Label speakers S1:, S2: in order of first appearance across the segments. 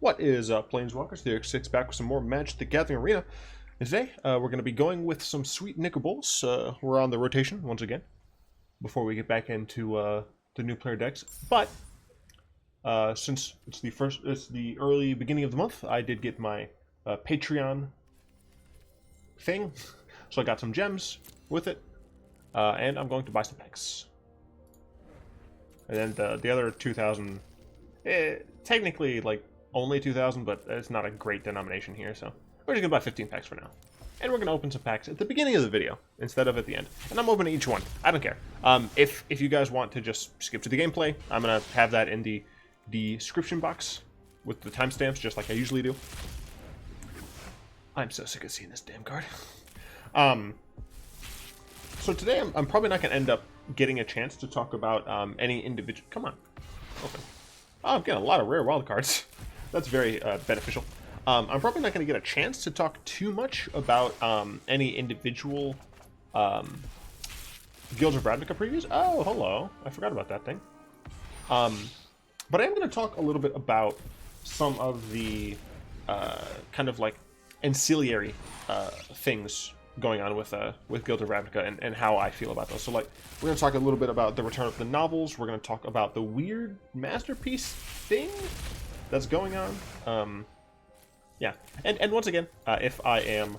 S1: What is up, Planeswalkers? The X6 back with some more Magic the Gathering Arena. And today, we're going to be going with some sweet Nicol Bolas. We're on the rotation once again, before we get back into the new player decks. But, since it's the early beginning of the month, I did get my Patreon thing. So I got some gems with it, and I'm going to buy some packs. And then the other 2,000, technically, like, only 2,000, but it's not a great denomination here, so we're just gonna buy 15 packs for now. And we're gonna open some packs at the beginning of the video instead of at the end. And I'm opening each one. I don't care. If you guys want to just skip to the gameplay, I'm gonna have that in the description box with the timestamps, just like I usually do. I'm so sick of seeing this damn card. So today I'm probably not gonna end up getting a chance to talk about any individual. Come on, open. Oh, I'm getting a lot of rare wild cards. That's very beneficial. I'm probably not going to get a chance to talk too much about any individual Guilds of Ravnica previews. Oh, hello. I forgot about that thing. But I am going to talk a little bit about some of the kind of like ancillary things going on with Guilds of Ravnica and how I feel about those. So like, we're going to talk a little bit about the return of the novels. We're going to talk about the weird masterpiece thing that's going on. Yeah, and once again, if the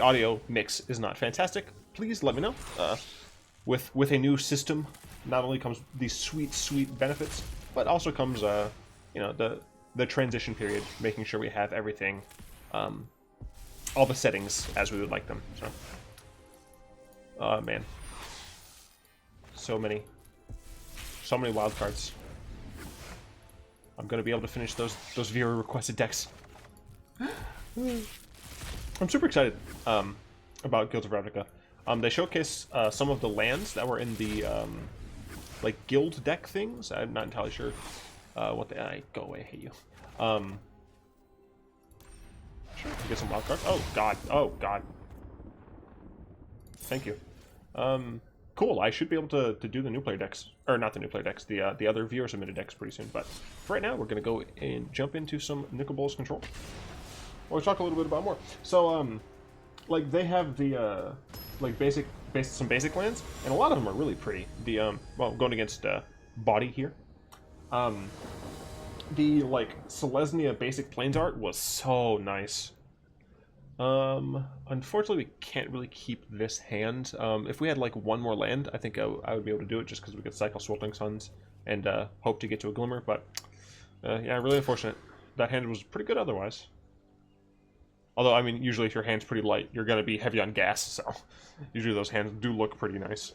S1: audio mix is not fantastic, please let me know. With a new system, not only comes these sweet benefits, but also comes you know, the transition period, making sure we have everything, all the settings as we would like them. So, man, so many wild cards. I'm gonna be able to finish those viewer requested decks. I'm super excited about Guilds of Ravnica. They showcase some of the lands that were in the like guild deck things. I'm not entirely sure what they. Go away, I hate you. Sure, get some wild cards. Oh god. Thank you. Cool, I should be able to do the new player decks, or not the new player decks, the other viewer submitted decks pretty soon. But for right now, we're gonna go and jump into some Nicol Bolas control. We'll talk a little bit about more. So, like they have the like some basic lands, and a lot of them are really pretty. The well, going against Body here. The like Selesnya basic plains art was so nice. Unfortunately, we can't really keep this hand. If we had like one more land, I think I would be able to do it just because we could cycle Sweltering Suns and hope to get to a Glimmer. But yeah, really unfortunate. That hand was pretty good otherwise. Although, I mean, usually if your hand's pretty light, you're gonna be heavy on gas. So usually those hands do look pretty nice.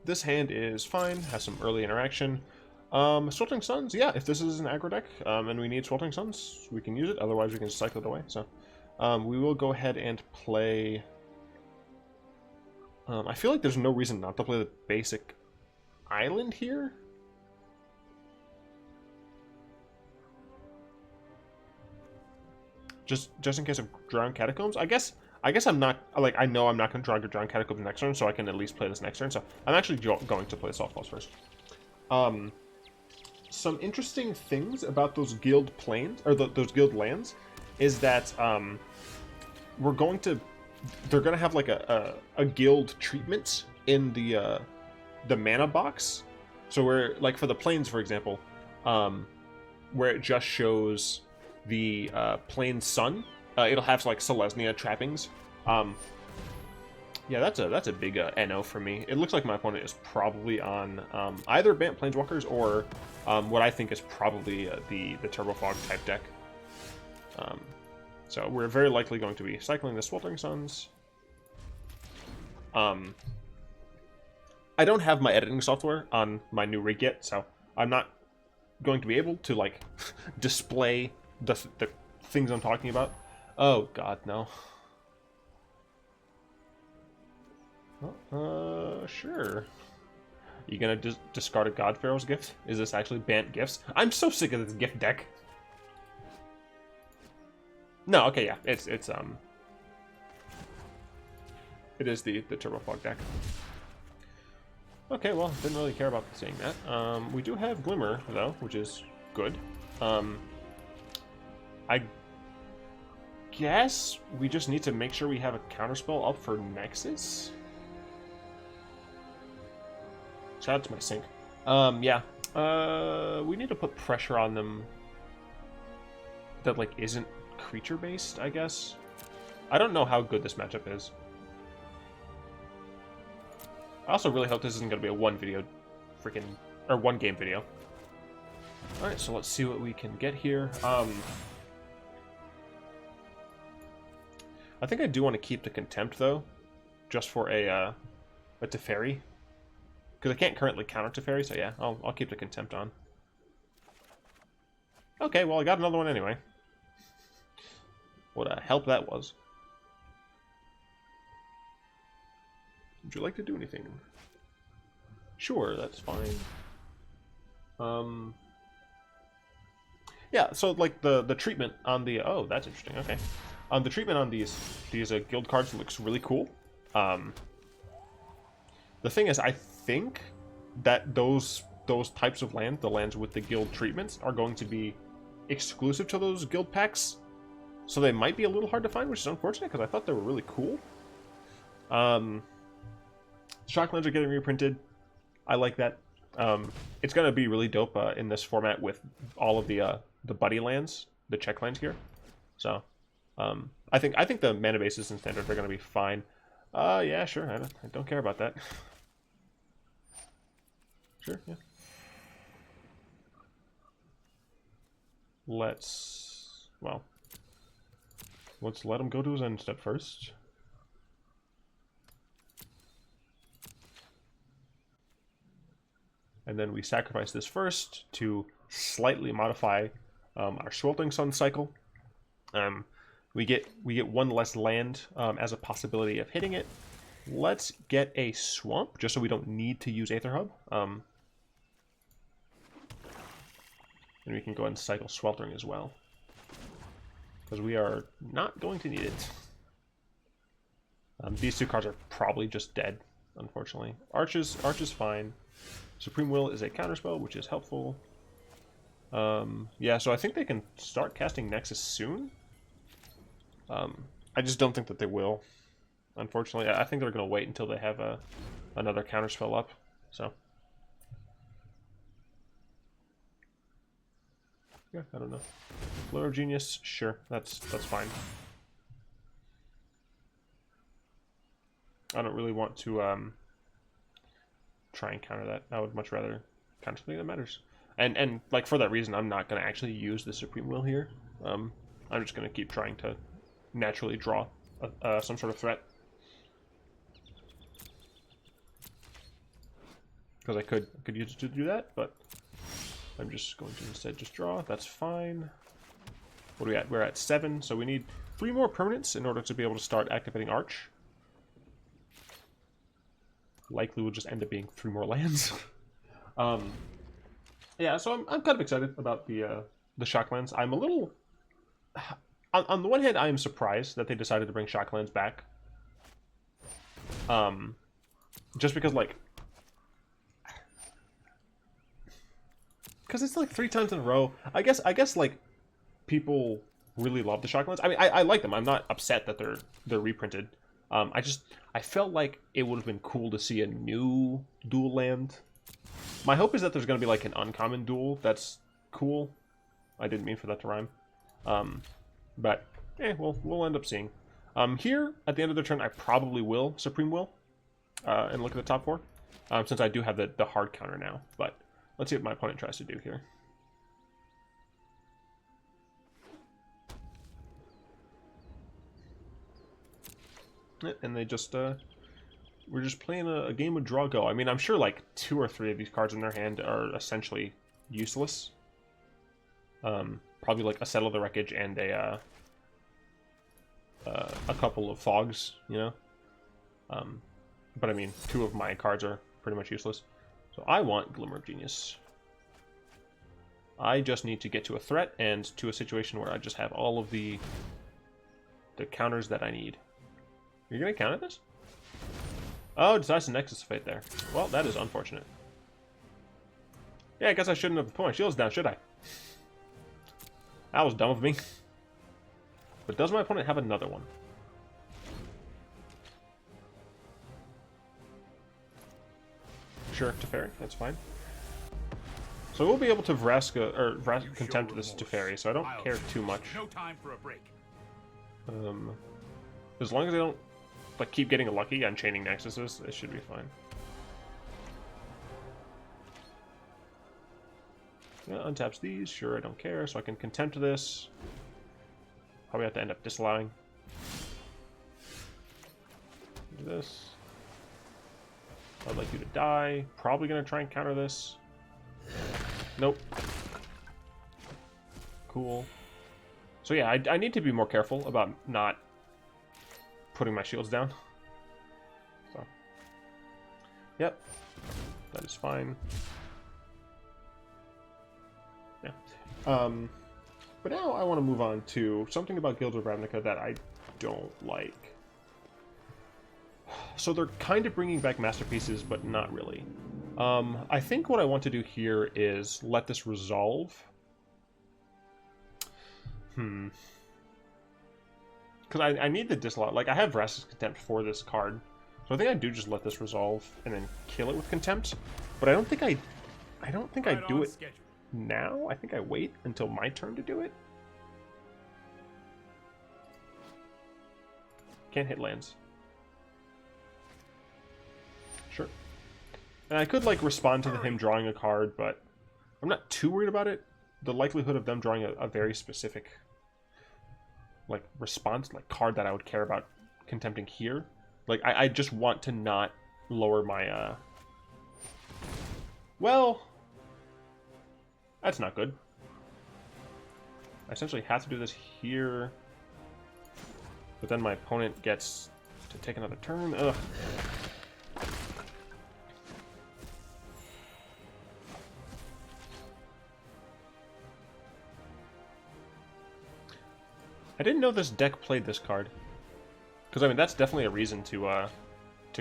S1: This hand is fine. Has some early interaction. Sweltering Suns, yeah, if this is an aggro deck and we need Sweltering Suns, we can use it. Otherwise, we can just cycle it away. So we will go ahead and play. I feel like there's no reason not to play the basic island here. Just in case of Drowned Catacombs. I guess I'm not, like, I know I'm not going to draw Drowned Catacombs next turn, so I can at least play this next turn. So I'm actually going to play Soft Balls first. Some interesting things about those guild planes, or those guild lands, is that they're going to have like a guild treatment in the mana box. So where, like for the planes, for example, where it just shows the plain sun, it'll have like Selesnya trappings. Yeah, that's a big NO for me. It looks like my opponent is probably on either Bant Planeswalkers or what I think is probably the Turbo Fog type deck. So we're very likely going to be cycling the Sweltering Suns. I don't have my editing software on my new rig yet, so I'm not going to be able to like display the things I'm talking about. Oh god, no. Sure. You gonna discard a God-Pharaoh's gift? Is this actually Bant gifts? I'm so sick of this gift deck. No, okay, yeah, it is the Turbo Fog deck. Okay, well, didn't really care about seeing that. We do have Glimmer, though, which is good. I guess we just need to make sure we have a counterspell up for Nexus. Shout out to my sync. Yeah. We need to put pressure on them that, like, isn't creature-based, I guess. I don't know how good this matchup is. I also really hope this isn't going to be a one game video. Alright, so let's see what we can get here. I think I do want to keep the Contempt, though, just for a Teferi. Because I can't currently counter Teferi, so yeah, I'll keep the Contempt on. Okay, well, I got another one anyway. What a help that was. Would you like to do anything? Sure, that's fine. Yeah, so like the treatment on the that's interesting. Okay, the treatment on these guild cards looks really cool. The thing is, I think that those types of land, the lands with the guild treatments, are going to be exclusive to those guild packs, so they might be a little hard to find, which is unfortunate because I thought they were really cool. Shocklands are getting reprinted. I like that. It's gonna be really dope in this format with all of the buddy lands, the check lands here. So, I think the mana bases in standard are gonna be fine. Yeah, sure. I don't care about that. Sure, yeah. Let's let him go to his end step first. And then we sacrifice this first to slightly modify our Sweltering Suns cycle. We get one less land as a possibility of hitting it. Let's get a swamp just so we don't need to use Aether Hub. And we can go ahead and cycle Sweltering as well, because we are not going to need it. These two cards are probably just dead, unfortunately. Arch is fine. Supreme Will is a counterspell, which is helpful. Yeah, so I think they can start casting Nexus soon. I just don't think that they will, unfortunately. I think they're going to wait until they have another counterspell up. So, yeah, I don't know. Glimmer of Genius, sure, that's fine. I don't really want to try and counter that. I would much rather counter something that matters. And like, for that reason, I'm not going to actually use the Supreme Will here. I'm just going to keep trying to naturally draw some sort of threat. Because I could use it to do that, but I'm just going to instead just draw. That's fine. What are we at? We're at 7, so we need 3 more permanents in order to be able to start activating Arch. Likely will just end up being 3 more lands. Yeah, so I'm kind of excited about the Shocklands. I'm a little... On the one hand, I am surprised that they decided to bring Shocklands back. Just because, like... Because it's like 3 times in a row. I guess like, people really love the Shocklands. I mean, I like them. I'm not upset that they're reprinted. I felt like it would have been cool to see a new dual land. My hope is that there's going to be like an uncommon dual that's cool. I didn't mean for that to rhyme. But, we'll end up seeing. Here, at the end of the turn, I probably will Supreme Will and look at the top 4, since I do have the hard counter now. But let's see what my opponent tries to do here. And they just, we're just playing a game of draw go. I mean, I'm sure like 2 or 3 of these cards in their hand are essentially useless. Probably like a Settle the Wreckage and a couple of Fogs, you know? But I mean, 2 of my cards are pretty much useless. So I want Glimmer of Genius. I just need to get to a threat and to a situation where I just have all of the counters that I need. You're going to counter this? Oh, it decides to Nexus Fate there. Well, that is unfortunate. Yeah, I guess I shouldn't have put my shields down, should I? That was dumb of me. But does my opponent have another one? Sure, Teferi, that's fine. So we'll be able to Vraska, or Vraska Contempt this Teferi, so I don't care too much.
S2: No time for a break.
S1: As long as I don't like keep getting lucky on chaining Nexuses, it should be fine. Yeah, untaps these, sure, I don't care, so I can Contempt this. Probably have to end up disallowing. Do this. I'd like you to die. Probably gonna try and counter this. Nope. Cool. So yeah, I need to be more careful about not putting my shields down. So. Yep. That is fine. Yeah. But now I want to move on to something about Guild of Ravnica that I don't like. So they're kind of bringing back masterpieces, but not really. I think what I want to do here is let this resolve. Because I need the disallow. Like, I have Vraska's Contempt for this card. So I think I do just let this resolve and then kill it with Contempt. But I don't think I do it now. I think I wait until my turn to do it. Can't hit lands. Sure. And I could, like, respond to him drawing a card, but I'm not too worried about it. The likelihood of them drawing a very specific, like, response, like, card that I would care about contempting here. Like, I just want to not lower my, Well, that's not good. I essentially have to do this here, but then my opponent gets to take another turn. Ugh. I didn't know this deck played this card. Because, I mean, that's definitely a reason to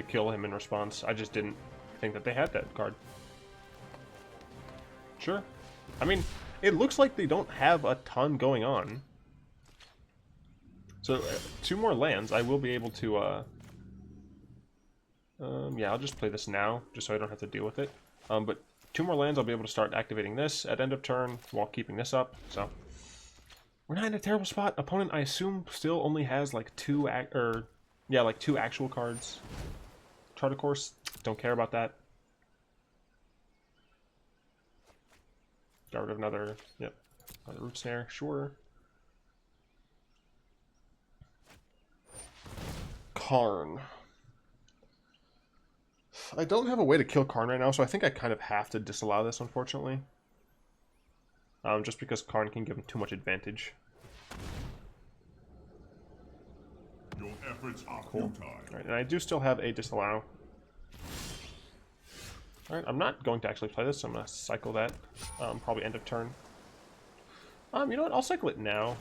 S1: kill him in response. I just didn't think that they had that card. Sure. I mean, it looks like they don't have a ton going on. So, 2 more lands, I will be able to, yeah, I'll just play this now, just so I don't have to deal with it. But 2 more lands, I'll be able to start activating this at end of turn while keeping this up, so... We're not in a terrible spot. Opponent, I assume, still only has like 2 actual cards. Chart of course, don't care about that. Got rid of another root snare, sure. Karn. I don't have a way to kill Karn right now, so I think I kind of have to disallow this, unfortunately. Just because Karn can give him too much advantage.
S3: Your efforts are
S1: cool. Alright, and I do still have a disallow. Alright, I'm not going to actually play this, so I'm going to cycle that. Probably end of turn. You know what? I'll cycle it now.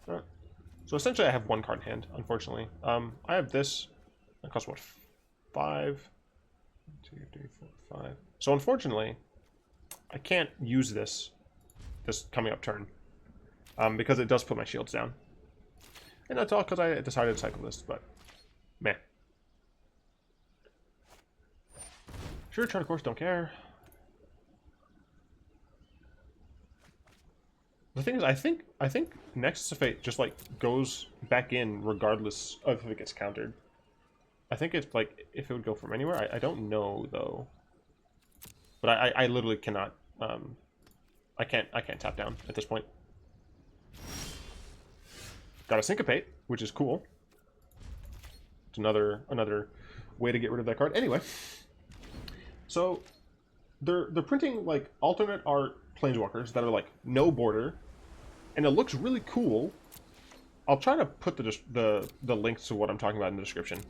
S1: Alright. So essentially I have 1 card in hand, unfortunately. I have this. That costs what? 5? 2, 3, 4, 5. So unfortunately, I can't use this coming up turn, because it does put my shields down. And that's all because I decided to cycle this, but meh. Sure, turn of course, don't care. The thing is, I think Nexus of Fate just like goes back in regardless of if it gets countered. I think it's like if it would go from anywhere. I don't know though, but I literally cannot. I can't tap down at this point. Got a Syncopate, which is cool. It's another way to get rid of that card. Anyway, so they're printing like alternate art planeswalkers that are like no border, and it looks really cool. I'll try to put the links to what I'm talking about in the description.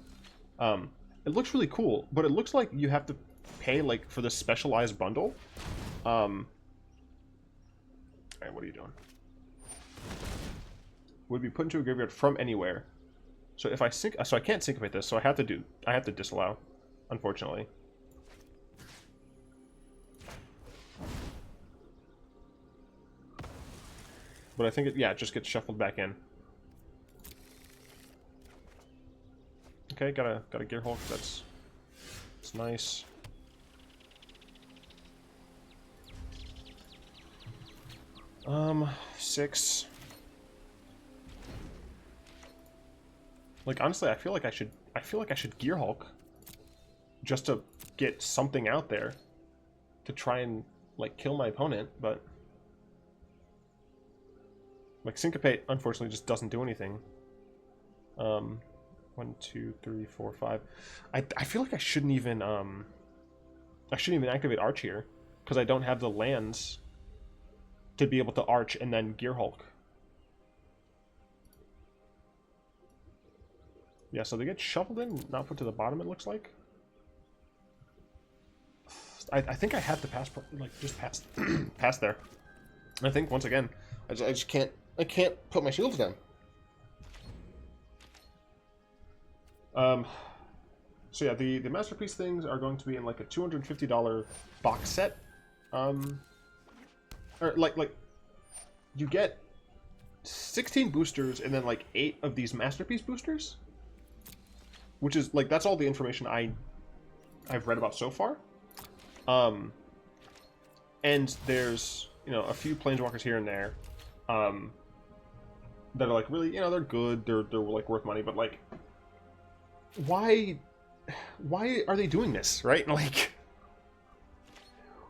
S1: It looks really cool, but it looks like you have to pay like for the specialized bundle. Alright, what are you doing? Would be put into a graveyard from anywhere. So if I so I can't syncopate this, so I have to disallow, unfortunately. But I think it, yeah, it just gets shuffled back in. Okay, got a Gearhulk. That's nice. Six. Like honestly, I feel like I should Gearhulk just to get something out there to try and like kill my opponent, but like Syncopate unfortunately just doesn't do anything. 1, 2, 3, 4, 5. I feel like I shouldn't even activate Arch here because I don't have the lands to be able to Arch and then Gearhulk. Yeah, so they get shuffled in, not put to the bottom, it looks like. I think I have to pass, like, just pass, pass there. I think, once again, I just can't, put my shields down. So yeah, the Masterpiece things are going to be in, like, a $250 box set. Or, like, you get 16 boosters and then, like, 8 of these Masterpiece boosters. Which is, like, that's all the information I've read about so far. And there's, you know, a few Planeswalkers here and there, that are, like, really, you know, they're good, they're like, worth money, but, like, why are they doing this, right? Like,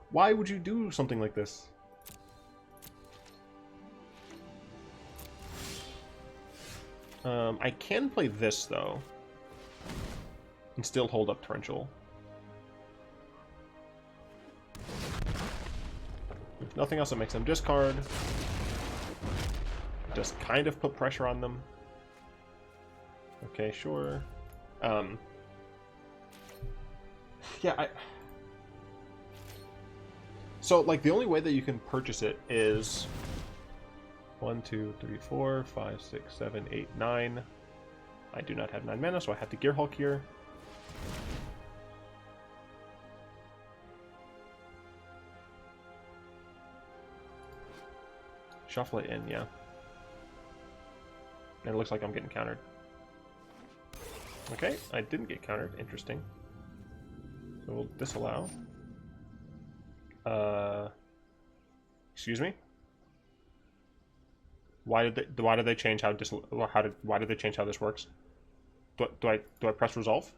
S1: why would you do something like this? I can play this, though, and still hold up Torrential. If nothing else that makes them discard. Just kind of put pressure on them. Okay, sure. Yeah, so, like, the only way that you can purchase it is 1, 2, 3, 4, 5, 6, 7, 8, 9. I do not have 9 mana, so I have to Gearhulk here. Shuffle it in, yeah. And it looks like I'm getting countered. Okay, I didn't get countered. Interesting. So we'll disallow. Excuse me? Why did they change how why did they change how this works? Do I press resolve?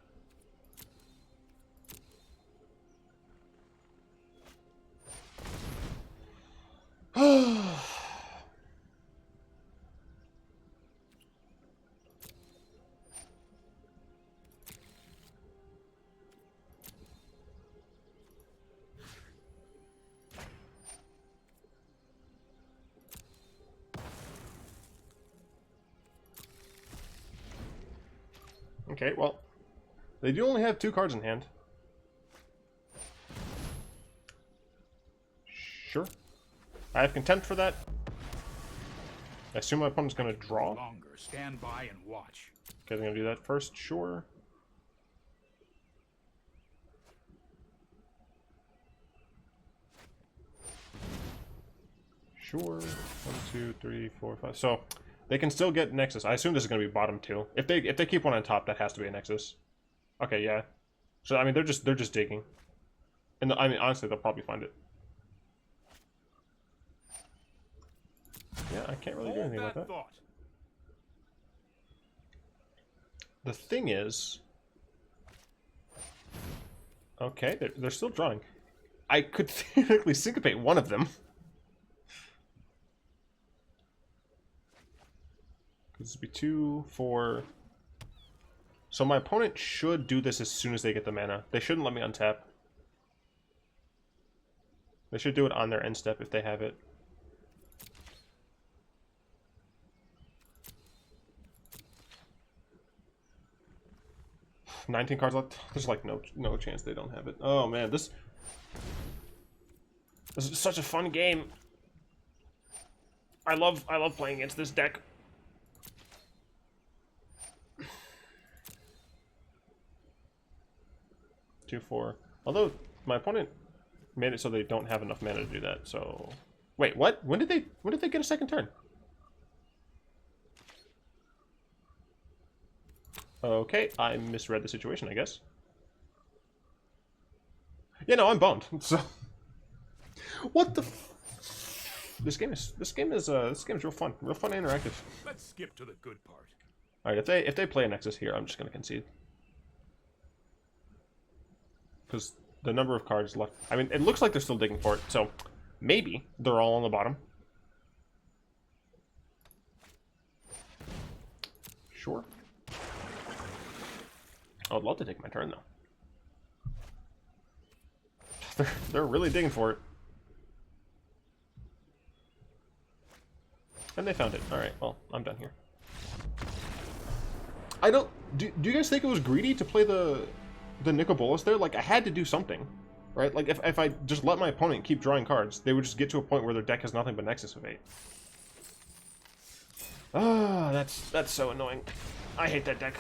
S1: Okay, well, they do only have 2 cards in hand. Sure. I have Contempt for that. I assume my opponent's going to draw.
S2: Longer. Stand by and watch.
S1: Okay, they're going to do that first. Sure. Sure. 1, 2, 3, 4, 5. So they can still get Nexus. I assume this is going to be bottom 2. If they keep one on top, that has to be a Nexus. Okay, yeah. So I mean, they're just digging, and I mean, honestly, they'll probably find it. Yeah, I can't really do anything with that. The thing is, okay, they're still drawing. I could theoretically Syncopate one of them. This would be 2, 4. So my opponent should do this as soon as they get the mana. They shouldn't let me untap. They should do it on their end step if they have it. $19 cards left. There's like no chance they don't have it. Oh man, this is such a fun game. I love playing against this deck. Two, 4. Although my opponent made it so they don't have enough mana to do that. So wait, what? When did they get a second turn? Okay, I misread the situation, I guess. Yeah, no, I'm bummed. So, what the? This game is real fun and interactive.
S2: Let's skip to the good part.
S1: All right, if they play a Nexus here, I'm just gonna concede because the number of cards left. I mean, it looks like they're still digging for it, so maybe they're all on the bottom. Sure. I'd love to take my turn though. They're really digging for it. And they found it. Alright, well, I'm done here. I don't... Do you guys think it was greedy to play the Nicol Bolas there? Like, I had to do something, right? Like, if I just let my opponent keep drawing cards, they would just get to a point where their deck has nothing but Nexus of 8. Ah, that's so annoying. I hate that deck.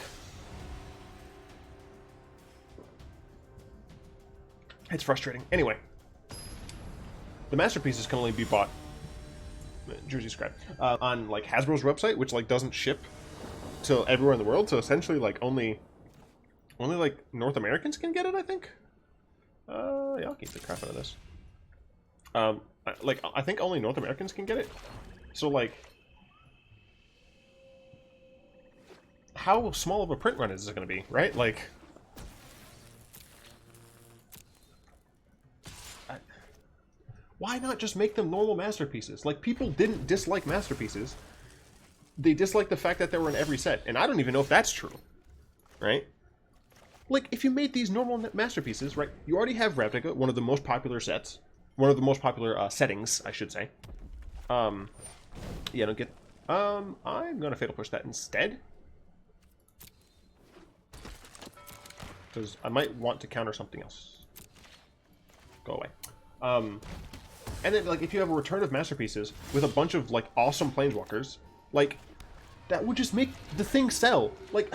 S1: It's frustrating. Anyway. The masterpieces can only be bought... Jersey Scribe. On, like, Hasbro's website, which, like, doesn't ship to everywhere in the world, so essentially, like, only like, North Americans can get it, I think? Yeah, I'll keep the crap out of this. Like, I think only North Americans can get it. So, like... How small of a print run is this going to be, right? Like... Why not just make them normal masterpieces? Like, people didn't dislike masterpieces. They disliked the fact that they were in every set. And I don't even know if that's true. Right? Like, if you made these normal masterpieces, right? You already have Ravnica, one of the most popular sets. One of the most popular settings, I should say. Yeah, don't get... I'm going to Fatal Push that instead. Because I might want to counter something else. Go away. And then, like, if you have a return of masterpieces with a bunch of, like, awesome planeswalkers, like, that would just make the thing sell. Like,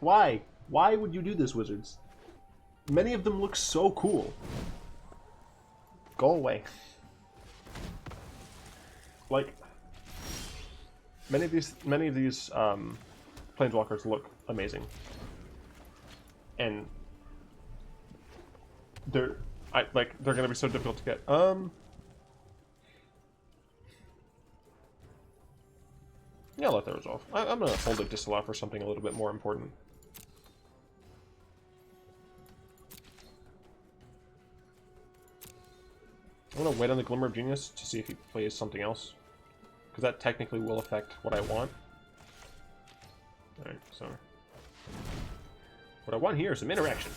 S1: why? Why would you do this, Wizards? Many of them look so cool. Go away. Like, many of these planeswalkers look amazing. And they're gonna be so difficult to get. Yeah, I'll let that resolve. I'm gonna hold a disallow for something a little bit more important. I'm gonna wait on the Glimmer of Genius to see if he plays something else, because that technically will affect what I want. Alright, so what I want here is some interaction.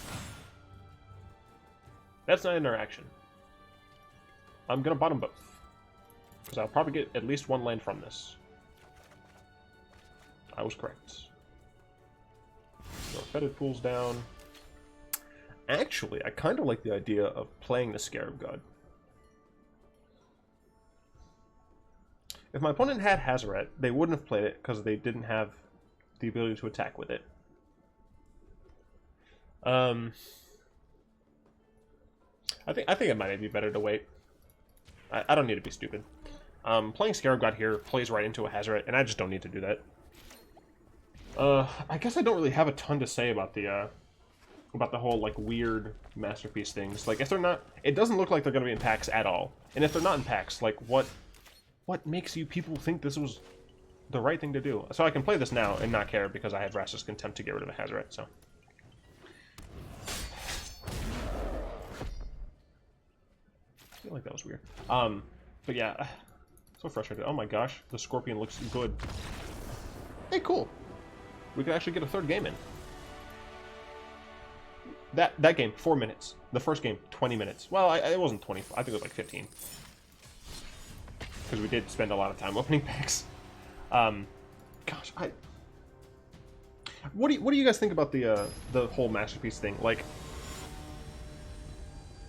S1: That's not interaction. I'm gonna bottom both, because I'll probably get at least one land from this. I was correct. So Fetid Pools down. Actually, I kind of like the idea of playing the Scarab God. If my opponent had Hazoret, they wouldn't have played it because they didn't have the ability to attack with it. I think it might be better to wait. I don't need to be stupid. Playing Scarab God here plays right into a Hazoret, and I just don't need to do that. I guess I don't really have a ton to say about the whole, like, weird masterpiece things. Like, if they're not... It doesn't look like they're going to be in packs at all. And if they're not in packs, like, what makes you people think this was the right thing to do? So I can play this now and not care because I have Vraska's Contempt to get rid of a Hazoret, so... I feel like that was weird. But yeah, so frustrated. Oh my gosh, the Scorpion looks good. Hey, cool. We could actually get a third game in. That game, 4 minutes. The first game, 20 minutes. Well, it wasn't 20. I think it was like 15. Because we did spend a lot of time opening packs. Gosh, what do you guys think about the whole masterpiece thing? Like,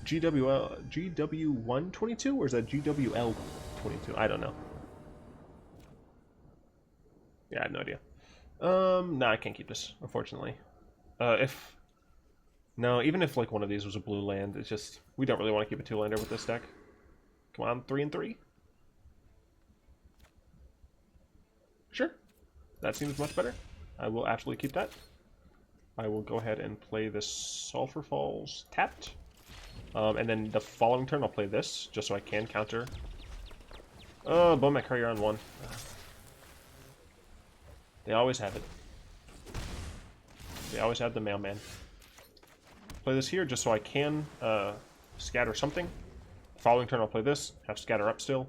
S1: GW122 or is that GWL22? I don't know. Yeah, I have no idea. No, I can't keep this, unfortunately. Even if like one of these was a blue land, it's just we don't really want to keep a 2-lander with this deck. Come on, 3 and 3. Sure, that seems much better. I will absolutely keep that. I will go ahead and play this Sulphur Falls tapped. And then the following turn I'll play this, just so I can counter. Oh, Bowmat Courier on 1. They always have it. They always have the mailman. Play this here just so I can scatter something. Following turn I'll play this, have scatter up still.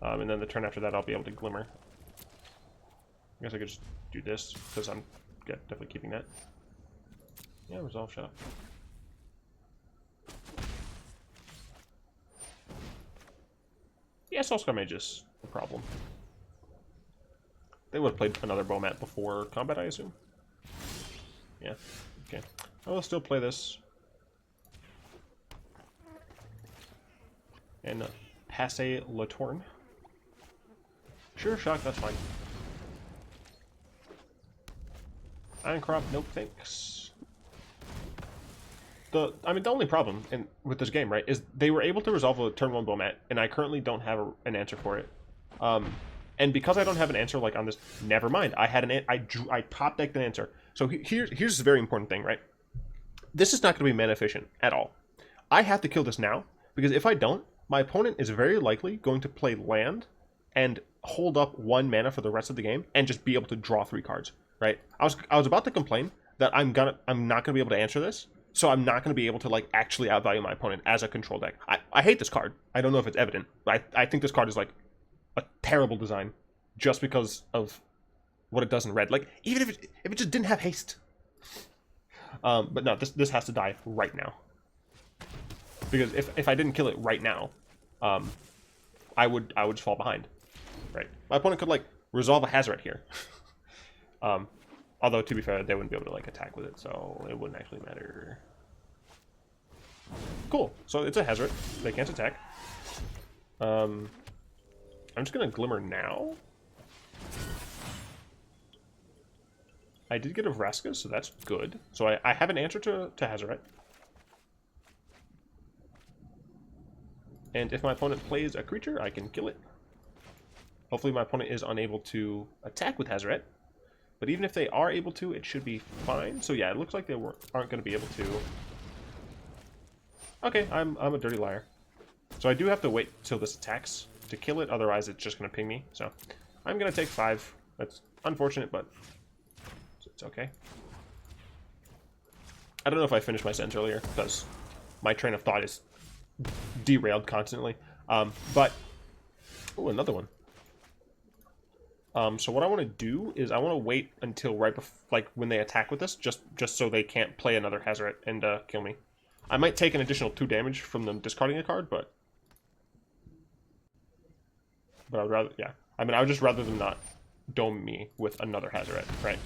S1: And then the turn after that I'll be able to glimmer. I guess I could just do this, because I'm definitely keeping that. Yeah, resolve, shut up. Yeah, Soul Scar Mages, no problem. They would have played another Bowmat before combat, I assume. Yeah, okay. I will still play this. And Passe Latorn. Sure, shock, that's fine. Iron Crop, nope, thanks. The only problem with this game, right, is they were able to resolve a turn 1 Bowmat, and I currently don't have an answer for it. And because I don't have an answer like on this, never mind. I had I top decked an answer. So here's the very important thing, right? This is not going to be mana efficient at all. I have to kill this now, because if I don't, my opponent is very likely going to play land and hold up 1 mana for the rest of the game and just be able to draw 3 cards, right? I was about to complain that I'm not gonna be able to answer this, so I'm not gonna be able to like actually outvalue my opponent as a control deck. I hate this card. I don't know if it's evident, but I think this card is like a terrible design just because of what it does in red. Like even if it just didn't have haste. But no, this has to die right now. Because if I didn't kill it right now, I would just fall behind. Right. My opponent could like resolve a Hazoret here. Although to be fair, they wouldn't be able to like attack with it, so it wouldn't actually matter. Cool. So it's a Hazoret. They can't attack. I'm just gonna Glimmer now. I did get a Vraska, so that's good. So I have an answer to Hazoret. And if my opponent plays a creature, I can kill it. Hopefully my opponent is unable to attack with Hazoret. But even if they are able to, it should be fine. So yeah, it looks like they aren't going to be able to. Okay, I'm a dirty liar. So I do have to wait till this attacks to kill it, otherwise it's just going to ping me. So I'm going to take 5. That's unfortunate, but it's okay. I don't know if I finished my sentence earlier, because my train of thought is derailed constantly. But oh, another one. So what I want to do is I want to wait until right before, like when they attack with this, just so they can't play another Hazoret and kill me. I might take an additional 2 damage from them discarding a card, but I would rather, yeah. I mean, I would just rather them not dome me with another Hazoret, right?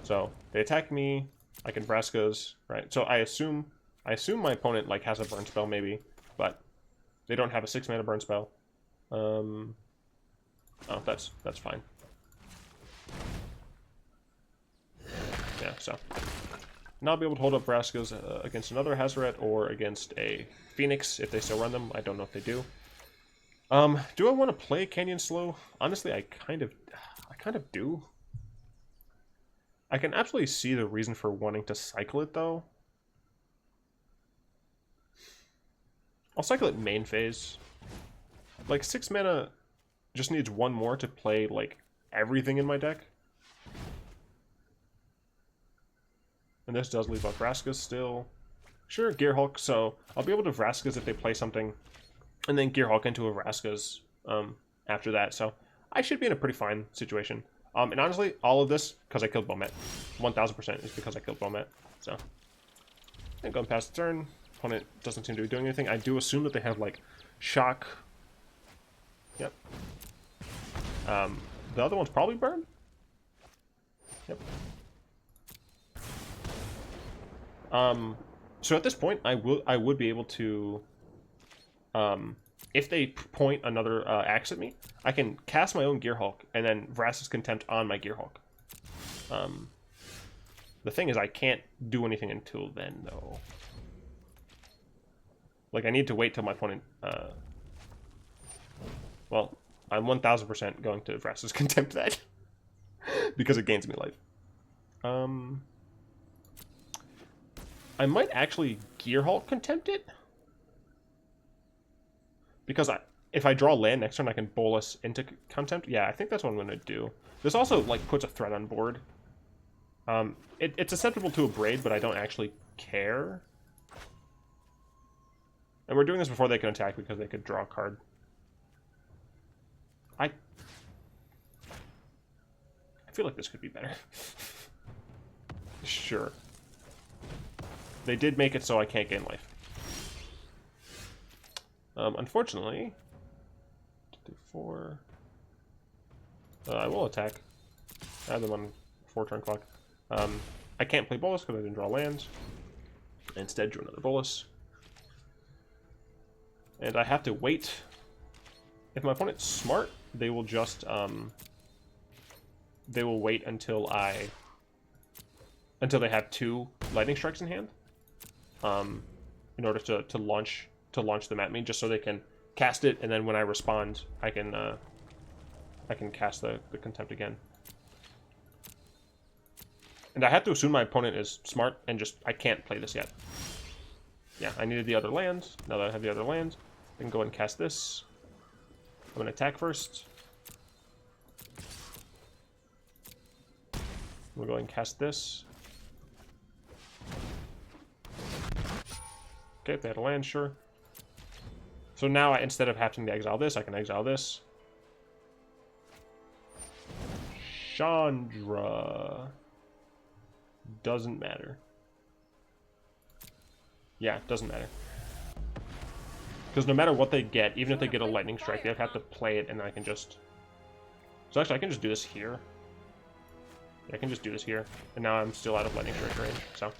S1: So they attack me, I can Vraskas, right? So I assume my opponent like has a burn spell maybe, but they don't have a 6 mana burn spell. Oh, that's fine. Yeah, so now I'll be able to hold up Vraskas against another Hazoret or against a Phoenix if they still run them. I don't know if they do. Do I want to play Canyon Slough? Honestly, I kind of do. I can absolutely see the reason for wanting to cycle it though. I'll cycle it main phase. Like 6 mana just needs 1 more to play like everything in my deck. And this does leave up Vraskas still. Sure, Gearhulk, so I'll be able to Vraskas if they play something, and then Gearhulk into a Vraskas after that, so I should be in a pretty fine situation. And honestly, all of this, because I killed Bowmat. 1000% is because I killed Bowmat, so. I'm going past the turn. Opponent doesn't seem to be doing anything. I do assume that they have, like, Shock. Yep. The other one's probably Burn? Yep. So at this point, I would be able to, if they point another axe at me, I can cast my own Gearhulk and then Vraska's Contempt on my Gearhulk. The thing is, I can't do anything until then, though. Like, I need to wait till my opponent, well, I'm 1000% going to Vraska's Contempt that, because it gains me life. I might actually Gearhulk Contempt it. Because if I draw land next turn, I can Bolas into Contempt. Yeah, I think that's what I'm going to do. This also, like, puts a threat on board. It's susceptible to a Braid, but I don't actually care. And we're doing this before they can attack because they could draw a card. I feel like this could be better. Sure. They did make it so I can't gain life. Unfortunately, 4. I will attack. I have them on 4-turn clock. I can't play Bolas because I didn't draw lands. I instead drew another Bolas. And I have to wait. If my opponent's smart, they will just they will wait until they have 2 lightning strikes in hand. In order to launch them at me, just so they can cast it, and then when I respond, I can cast the Contempt again. And I have to assume my opponent is smart, and I can't play this yet. Yeah, I needed the other lands. Now that I have the other lands, I can go ahead and cast this. I'm going to attack first. We'll go ahead and cast this. Okay, if they had a land, sure. So now, instead of having to exile this, I can exile this. Chandra. Doesn't matter. Yeah, doesn't matter. Because no matter what they get, even if they get a lightning strike, they have to play it, and then I can just... So actually, I can just do this here. Yeah, I can just do this here. And now I'm still out of lightning strike range, so...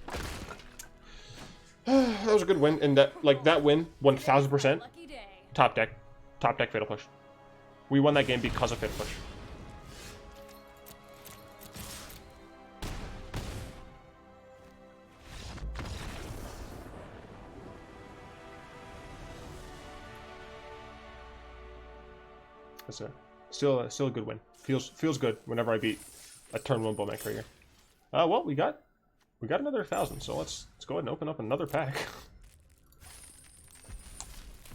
S1: That was a good win, and that win, 1000%. Top deck Fatal Push. We won that game because of Fatal Push. That's still a good win. Feels good whenever I beat a turn 1 Bowman Krieger. Well, we got another 1,000, so let's go ahead and open up another pack.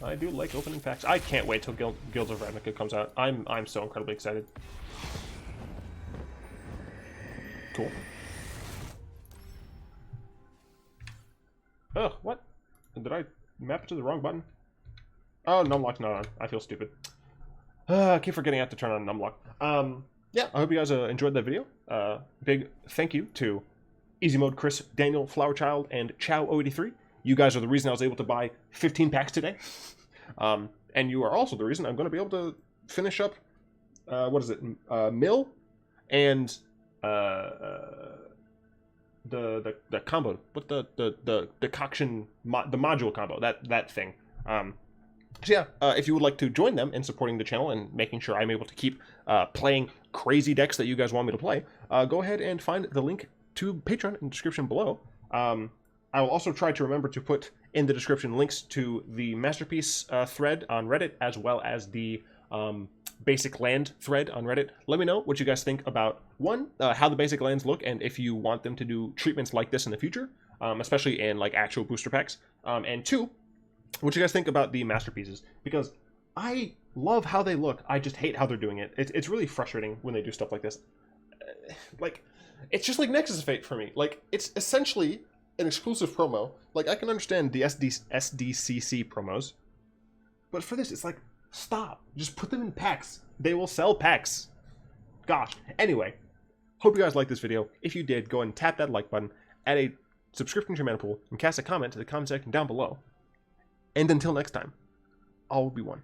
S1: I do like opening packs. I can't wait till Guilds of Ravnica comes out. I'm so incredibly excited. Cool. Oh, what? Did I map it to the wrong button? Oh, Numlock's not on. I feel stupid. I keep forgetting I have to turn on Numlock. Yeah, I hope you guys enjoyed that video. Big thank you to Easy Mode Chris, Daniel, Flower Child, and Chow083. You guys are the reason I was able to buy 15 packs today. And you are also the reason I'm going to be able to finish up, what is it, Mill and the combo, what the decoction, the module combo, that thing. So yeah, if you would like to join them in supporting the channel and making sure I'm able to keep playing crazy decks that you guys want me to play, go ahead and find the link to Patreon in the description below. I will also try to remember to put in the description links to the Masterpiece thread on Reddit, as well as the Basic Land thread on Reddit. Let me know what you guys think about, one, how the basic lands look, and if you want them to do treatments like this in the future, especially in like actual booster packs, and two, what you guys think about the Masterpieces, because I love how they look. I just hate how they're doing it. It's really frustrating when they do stuff like this. Like, it's just like Nexus of Fate for me. Like, it's essentially an exclusive promo. Like, I can understand the SDCC promos, but for this, it's like, stop. Just put them in packs. They will sell packs. Gosh. Anyway, hope you guys liked this video. If you did, go ahead and tap that like button, add a subscription to your mana pool, and cast a comment to the comment section down below. And until next time, all will be one.